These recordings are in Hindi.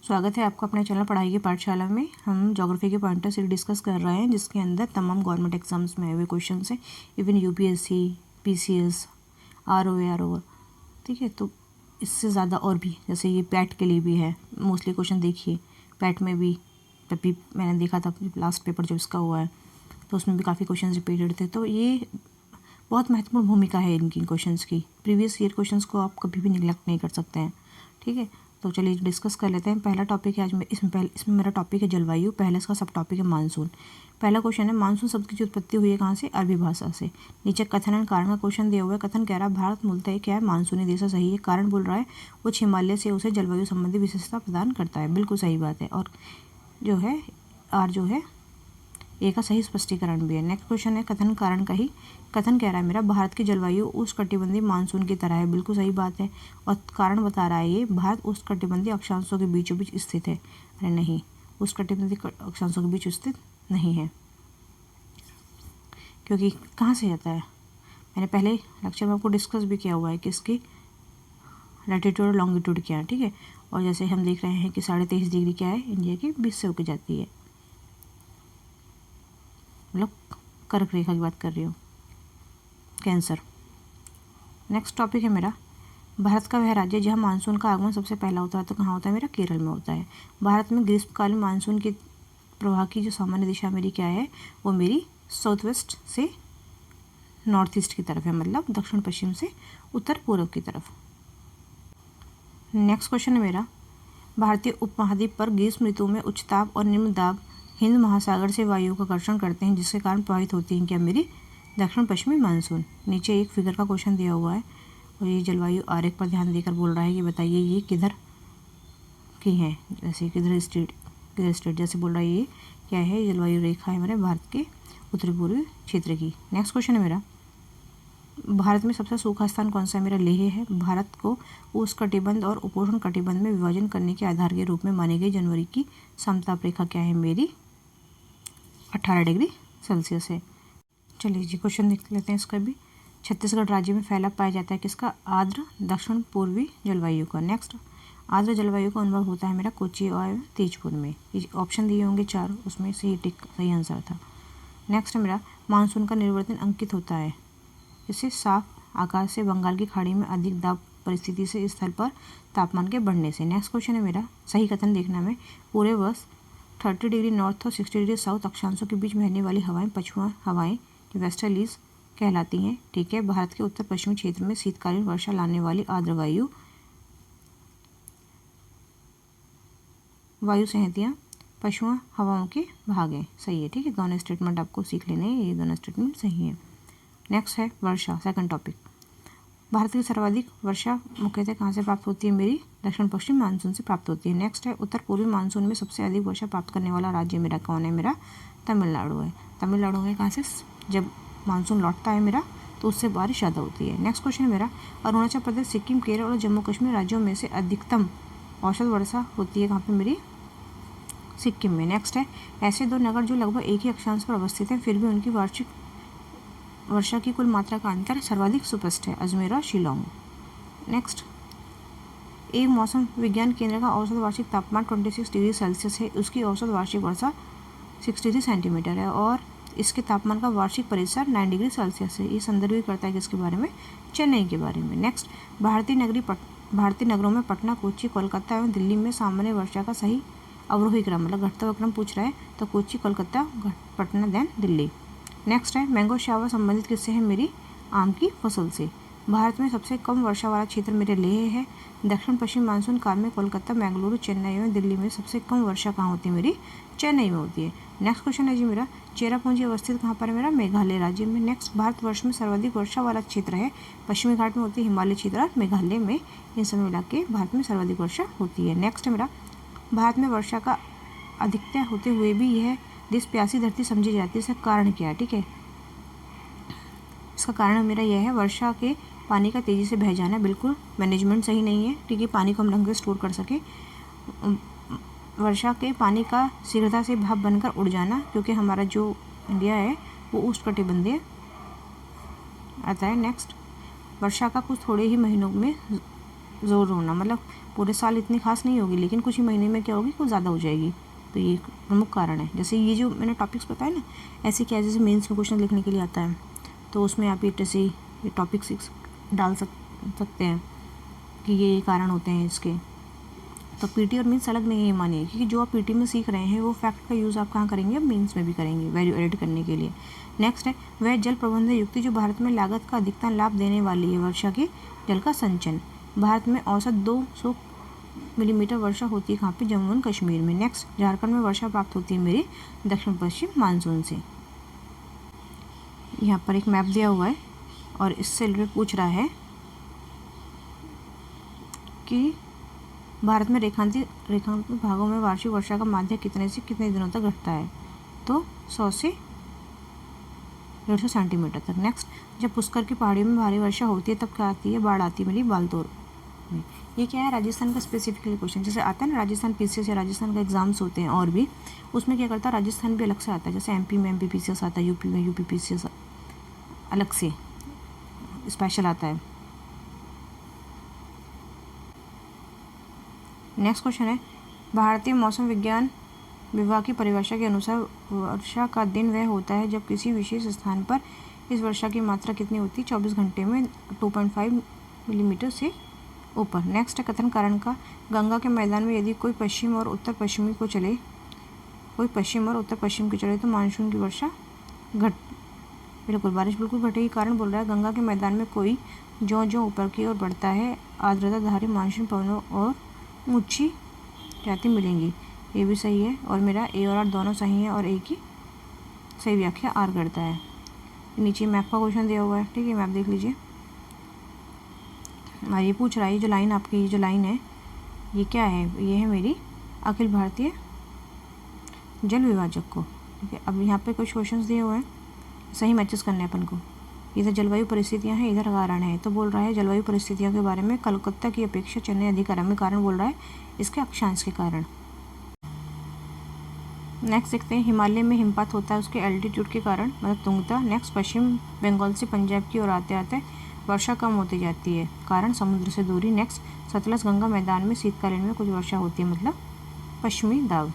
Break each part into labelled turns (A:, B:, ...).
A: स्वागत है आपका अपने चैनल पढ़ाई की पाठशाला में। हम ज्योग्राफी के पॉइंटर से डिस्कस कर रहे हैं, जिसके अंदर तमाम गवर्नमेंट एग्जाम्स में आए हुए क्वेश्चन हैं, इवन यूपीएससी, पीसीएस, आरओ, ठीक है। तो इससे ज़्यादा और भी, जैसे ये पैट के लिए भी है, मोस्टली क्वेश्चन देखिए पैट में भी। तभी मैंने देखा था लास्ट पेपर जो इसका हुआ है, तो उसमें भी काफ़ी क्वेश्चन रिपीटेड थे। तो ये बहुत महत्वपूर्ण भूमिका है इनकी क्वेश्चंस की। प्रीवियस ईयर क्वेश्चंस को आप कभी भी निगलेक्ट नहीं कर सकते हैं, ठीक है। तो चलिए डिस्कस कर लेते हैं। पहला टॉपिक है आज में, इसमें मेरा टॉपिक है जलवायु। पहले इसका सब टॉपिक है मानसून। पहला क्वेश्चन है, मानसून शब्द की जो उत्पत्ति हुई है कहाँ से? अरबी भाषा से। नीचे कथन एंड कारण का क्वेश्चन दिया हुआ है। कथन कह रहा है भारत मूलतः क्या है? मानसूनी देश है, सही है। कारण बोल रहा है उच्च हिमालय से उसे जलवायु संबंधी विशेषता प्रदान करता है, बिल्कुल सही बात है। और जो है आर जो है ए का सही स्पष्टीकरण भी है। नेक्स्ट क्वेश्चन है कथन कारण का ही। कथन कह रहा है मेरा भारत की जलवायु उष्णकटिबंधीय मानसून की तरह है, बिल्कुल सही बात है। और कारण बता रहा है ये भारत उष्णकटिबंधीय अक्षांशों के बीचों बीच स्थित है। अरे नहीं, उष्णकटिबंधीय अक्षांशों के बीच स्थित नहीं है, क्योंकि कहाँ से आता है? मैंने पहले लेक्चर में आपको डिस्कस भी किया हुआ है कि इसकी लैटिट्यूड और लॉन्गिट्यूड क्या है, ठीक है। और जैसे हम देख रहे हैं कि 23.5 डिग्री क्या है? इंडिया की बीच से होकर जाती है, मतलब कर्क रेखा की बात कर रही हूँ, कैंसर। नेक्स्ट टॉपिक है मेरा, भारत का वह राज्य जहाँ मानसून का आगमन सबसे पहला होता है, तो कहाँ होता है मेरा? केरल में होता है। भारत में ग्रीष्मकालीन मानसून के प्रवाह की जो सामान्य दिशा मेरी क्या है? वो मेरी साउथ वेस्ट से नॉर्थ ईस्ट की तरफ है, मतलब दक्षिण पश्चिम से उत्तर पूर्व की तरफ। नेक्स्ट क्वेश्चन है मेरा, भारतीय उपमहाद्वीप पर ग्रीष्म ऋतु में उच्च दाब और निम्न दाब हिंद महासागर से वायु का आकर्षण करते हैं, जिसके कारण प्रभावित होती हैं क्या मेरी? दक्षिण पश्चिमी मानसून। नीचे एक फिगर का क्वेश्चन दिया हुआ है और ये जलवायु आरेख पर ध्यान देकर बोल रहा है कि बताइए ये किधर की है? जैसे किधर स्टेट जैसे बोल रहा है, ये क्या है? जलवायु रेखा है मेरे भारत के उत्तरी पूर्वी क्षेत्र की। नेक्स्ट क्वेश्चन है मेरा, भारत में सबसे सूखा स्थान कौन सा है? मेरा लेह है। भारत को उष्णकटिबंध और उपोष्ण कटिबंध में विभाजन करने के आधार के रूप में मानी गई जनवरी की समताप रेखा क्या है मेरी? 18 डिग्री सेल्सियस है। चलिए जी क्वेश्चन देख लेते हैं इसका भी। छत्तीसगढ़ राज्य में फैला पाया जाता है किसका? आर्द्र दक्षिण पूर्वी जलवायु का। नेक्स्ट, आर्द्र जलवायु का अनुभव होता है मेरा कोच्चि और तेजपुर में। ये ऑप्शन दिए होंगे 4, उसमें से ये टिक सही आंसर था। नेक्स्ट मेरा, मानसून का निर्वर्तन अंकित होता है इससे साफ आकाश से बंगाल की खाड़ी में अधिक दाब परिस्थिति से स्थल पर तापमान के बढ़ने से। नेक्स्ट क्वेश्चन है मेरा, सही कथन देखना में, पूरे वर्ष 30 डिग्री नॉर्थ और 60 डिग्री साउथ अक्षांशों के बीच बहने वाली हवाएं पछुआ हवाएं वेस्टर्लीज कहलाती हैं, ठीक है। भारत के उत्तर पश्चिमी क्षेत्र में शीतकालीन वर्षा लाने वाली आर्द्र वायु संहतियाँ पछुआ हवाओं के भाग हैं, सही है, ठीक है। दोनों स्टेटमेंट आपको सीख लेने हैं, ये दोनों स्टेटमेंट सही है। नेक्स्ट है वर्षा, सेकंड टॉपिक। भारत की सर्वाधिक वर्षा मुख्यतः कहाँ से प्राप्त होती है मेरी? दक्षिण पश्चिम मानसून से प्राप्त होती है। नेक्स्ट है, उत्तर पूर्वी मानसून में सबसे अधिक वर्षा प्राप्त करने वाला राज्य मेरा कौन है? मेरा तमिलनाडु है। तमिलनाडु में कहाँ से जब मानसून लौटता है मेरा, तो उससे बारिश ज़्यादा होती है। नेक्स्ट क्वेश्चन है मेरा, अरुणाचल प्रदेश, सिक्किम, केरल और जम्मू कश्मीर राज्यों में से अधिकतम औसत वर्षा होती है कहाँ पर मेरी? सिक्किम में। नेक्स्ट है, ऐसे दो नगर जो लगभग एक ही अक्षांश पर अवस्थित हैं, फिर भी उनकी वार्षिक वर्षा की कुल मात्रा का अंतर सर्वाधिक सुस्पष्ट है, अजमेर और शिलोंग। नेक्स्ट, एक मौसम विज्ञान केंद्र का औसत वार्षिक तापमान 26 डिग्री सेल्सियस है, उसकी औसत वार्षिक वर्षा 63 सेंटीमीटर है और इसके तापमान का वार्षिक परिसर 9 डिग्री सेल्सियस है। ये संदर्भित करता है किसके बारे में? चेन्नई के बारे में। नेक्स्ट, भारतीय नगरों में पटना, कोच्चि, कोलकाता एवं दिल्ली में सामान्य वर्षा का सही अवरोही क्रम, मतलब घटता हुआ क्रम पूछ रहा है, तो कोच्चि, कोलकाता, पटना, देन दिल्ली। नेक्स्ट है, मैंगो शावर संबंधित किससे है मेरी? आम की फसल से। भारत में सबसे कम वर्षा वाला क्षेत्र मेरे लेह है। दक्षिण पश्चिम मानसून काल में कोलकाता, बेंगलुरु, चेन्नई और दिल्ली में सबसे कम वर्षा कहाँ होती है मेरी? चेन्नई में होती है। नेक्स्ट क्वेश्चन है जी मेरा, चेरापूंजी अवस्थित कहाँ पर है मेरा? मेघालय राज्य में। नेक्स्ट, भारतवर्ष में सर्वाधिक वर्षा वाला क्षेत्र है पश्चिमी घाट में होती है, हिमालय क्षेत्र और मेघालय में, इन सब मिला के भारत में सर्वाधिक वर्षा होती है। नेक्स्ट मेरा, भारत में वर्षा का अधिकता होते हुए भी यह देश प्यासी धरती समझी जाती है, इसका कारण क्या है? ठीक है, इसका कारण मेरा यह है, वर्षा के पानी का तेज़ी से बह जाना, बिल्कुल मैनेजमेंट सही नहीं है, ठीक है, पानी को हम ढंग से स्टोर कर सके। वर्षा के पानी का शीघ्रता से भाप बनकर उड़ जाना, क्योंकि हमारा जो इंडिया है वो उष्णकटिबंधीय आता है। नेक्स्ट, वर्षा का कुछ थोड़े ही महीनों में ज़ोर होना, मतलब पूरे साल इतनी खास नहीं होगी, लेकिन कुछ ही महीने में क्या होगी, कुछ ज़्यादा हो जाएगी। तो ये प्रमुख कारण है। जैसे ये जो मैंने टॉपिक्स बताए ना, ऐसे क्या जैसे मेंस में क्वेश्चन लिखने के लिए आता है, तो उसमें आप ये टॉपिक 6 डाल सकते हैं कि ये कारण होते हैं इसके। तो पीटी और मीन्स अलग नहीं है मानिए, क्योंकि जो आप पीटी में सीख रहे हैं वो फैक्ट का यूज़ आप कहाँ करेंगे, मीन्स में भी करेंगे वैल्यू एड करने के लिए। नेक्स्ट है वह जल प्रबंधन युक्ति जो भारत में लागत का अधिकतम लाभ देने वाली है, वर्षा के जल का संचयन। भारत में औसत 200 मिलीमीटर वर्षा होती है कहाँ पे, जम्मू एंड कश्मीर में। नेक्स्ट, झारखंड में वर्षा प्राप्त होती है मेरी दक्षिण पश्चिम मानसून से। यहाँ पर एक मैप दिया हुआ है और इससे रिलेटेड पूछ रहा है कि भारत में रेखांकित भागों में वार्षिक वर्षा का माध्य कितने से कितने दिनों तक घटता है, तो 100 से 150 सेंटीमीटर तक। नेक्स्ट, जब पुष्कर की पहाड़ियों में भारी वर्षा होती है तब क्या आती है, बाढ़ आती है मेरी बालतोर में। ये क्या है, राजस्थान का स्पेसिफिकली क्वेश्चन। जैसे आता है ना राजस्थान पीसीएस या राजस्थान का एग्जाम्स होते हैं, और भी उसमें क्या करता है, राजस्थान भी अलग से आता है। जैसे एमपी में एमपी पीसीएस आता है, यूपी में यूपी पीसीएस अलग से स्पेशल आता है। नेक्स्ट क्वेश्चन है, भारतीय मौसम विज्ञान विभाग की परिभाषा के अनुसार वर्षा का दिन वह होता है जब किसी विशेष स्थान पर इस वर्षा की मात्रा कितनी होती है, 24 घंटे में 2.5 मिलीमीटर से ऊपर। नेक्स्ट है कथन कारण का, गंगा के मैदान में यदि कोई पश्चिम और उत्तर पश्चिम की चले तो मानसून की वर्षा बारिश बिल्कुल घटेगी। कारण बोल रहा है गंगा के मैदान में कोई जो ऊपर की ओर बढ़ता है आर्द्रताधारी मानसून पवनों और ऊंची जाति मिलेंगी। ये भी सही है, और मेरा ए और आर दोनों सही है, और ए की सही व्याख्या आर करता है। नीचे मैप का क्वेश्चन दिया हुआ है, ठीक है, मैप देख लीजिए। और ये पूछ रहा है, ये जो लाइन आपकी, ये जो लाइन है ये क्या है, ये है मेरी अखिल भारतीय जल विभाजक को, ठीक है। अब यहाँ पे कुछ क्वेश्चंस दिए हुए हैं, सही मैचेस करने हैं अपन को। इधर जलवायु परिस्थितियाँ हैं, इधर कारण है, तो बोल रहा है जलवायु परिस्थितियों के बारे में कलकत्ता की अपेक्षा चेन्नई अधिक गर्म है। कारण बोल रहा है इसके अक्षांश के कारण। नेक्स्ट देखते हैं, हिमालय में हिमपात होता है उसके एल्टीट्यूड के कारण, मतलब तुंगता। नेक्स्ट, पश्चिम बंगाल से पंजाब की ओर आते आते वर्षा कम होती जाती है, कारण समुद्र से दूरी। नेक्स्ट, सतलज गंगा मैदान में शीतकालीन में कुछ वर्षा होती है, मतलब पश्चिमी दाब,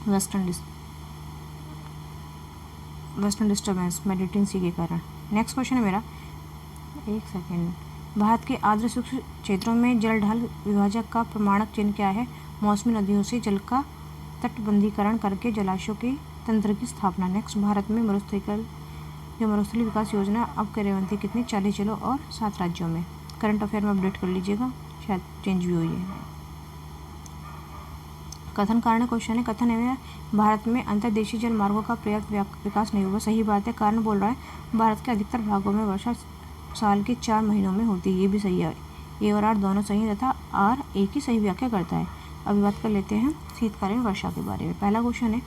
A: वेस्टर्न डिस्टर्बेंस मेडिटेरियन सी के कारण। नेक्स्ट क्वेश्चन है मेरा, एक सेकेंड, भारत के आर्द्र शुष्क क्षेत्रों में जल ढाल विभाजक का प्रमाणक चिन्ह क्या है, मौसमी नदियों से जल का तटबंधीकरण करके जलाशयों के तंत्र की स्थापना। नेक्स्ट, भारत में मरुस्थलीय विकास योजना अब क्रियान्वित कितनी, 40 जिलों और 7 राज्यों में। करंट अफेयर में अपडेट कर लीजिएगा, शायद चेंज भी हुई है। कथन कारण क्वेश्चन है, कथन है भारत में अंतर्देशीय जल मार्गों का पर्याप्त विकास नहीं हुआ। सही बात है। कारण बोल रहा है भारत के अधिकतर भागों में वर्षा साल के 4 महीनों में होती है, ये भी सही है। ए और आर दोनों सही है तथा आर ए की सही व्याख्या करता है। अभी बात कर लेते हैं शीतकालीन वर्षा के बारे में। पहला क्वेश्चन है,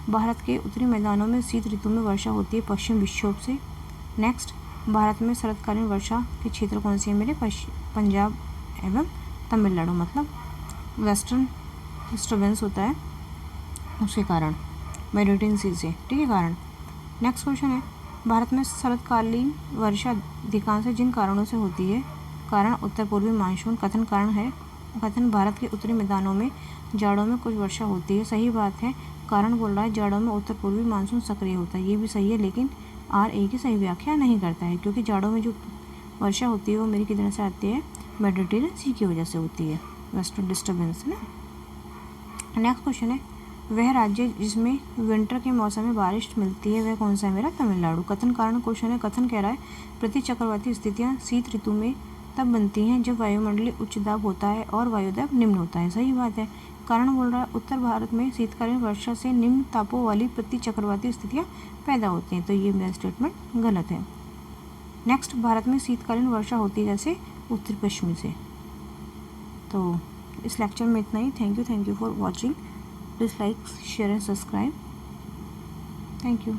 A: भारत के उत्तरी मैदानों में शीत ऋतु में वर्षा होती है पश्चिम विक्षोभ से। नेक्स्ट, भारत में शरतकालीन वर्षा के क्षेत्र कौन से हैं मेरे, पंजाब एवं तमिलनाडु, मतलब वेस्टर्न डिस्टर्बेंस होता है उसके कारण, मेडिटेरियन सी से, ठीक है, कारण। नेक्स्ट क्वेश्चन है, भारत में शरतकालीन वर्षा अधिकांश जिन कारणों से होती है, कारण उत्तर पूर्वी मानसून। कथन कारण है, कथन भारत के उत्तरी मैदानों में जाड़ों में कुछ वर्षा होती है, सही बात है। कारण बोल रहा है जाड़ों में उत्तर पूर्वी मानसून सक्रिय होता है, ये भी सही है, लेकिन आर ए की सही व्याख्या नहीं करता है, क्योंकि जाड़ों में जो वर्षा होती है वो मेरी किधर से आती है, मेडिटेरियन सी की वजह से होती है, वेस्टर्न डिस्टर्बेंस ना। नेक्स्ट क्वेश्चन है, वह राज्य जिसमें विंटर के मौसम में बारिश मिलती है वह कौन सा है मेरा, तमिलनाडु। कथन कारण क्वेश्चन है, कथन कह रहा है प्रति चक्रवाती स्थितियाँ शीत ऋतु में तब बनती हैं जब वायुमंडलीय उच्च दाब होता है और वायुदाब निम्न होता है, सही बात है। कारण बोल रहा है उत्तर भारत में शीतकालीन वर्षा से निम्न तापों वाली प्रति चक्रवाती स्थितियाँ पैदा होती हैं, तो ये मेरा स्टेटमेंट गलत है। नेक्स्ट, भारत में शीतकालीन वर्षा होती है जैसे उत्तर पश्चिमी से। तो इस लेक्चर में इतना ही। Thank you for watching. Please like, share and subscribe. Thank you.